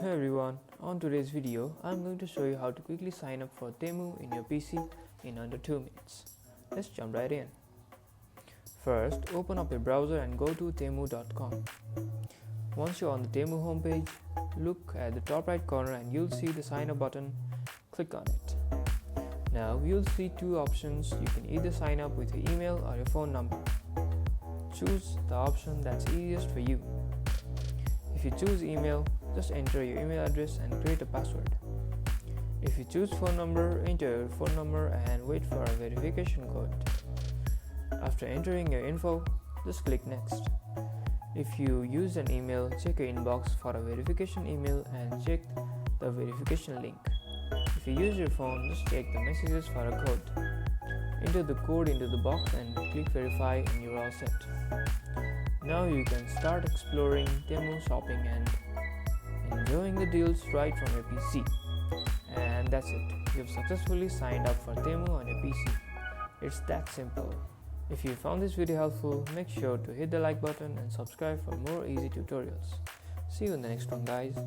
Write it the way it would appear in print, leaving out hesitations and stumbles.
Hey everyone, on today's video, I'm going to show you how to quickly sign up for Temu in your PC in under 2 minutes. Let's jump right in. First, open up your browser and go to temu.com. Once you're on the Temu homepage, look at the top right corner and you'll see the sign up button. Click on it. Now you'll see two options. You can either sign up with your email or your phone number. Choose the option that's easiest for you. If you choose email, just enter your email address and create a password. If you choose phone number, enter your phone number and wait for a verification code. After entering your info, just click next. If you use an email, check your inbox for a verification email and check the verification link. If you use your phone, just check the messages for a code. Enter the code into the box and click verify and you're all set. Now you can start exploring Temu shopping and enjoying the deals right from your PC. And that's it. You've successfully signed up for Temu on your PC. It's that simple. If you found this video helpful, make sure to hit the like button and subscribe for more easy tutorials. See you in the next one, guys.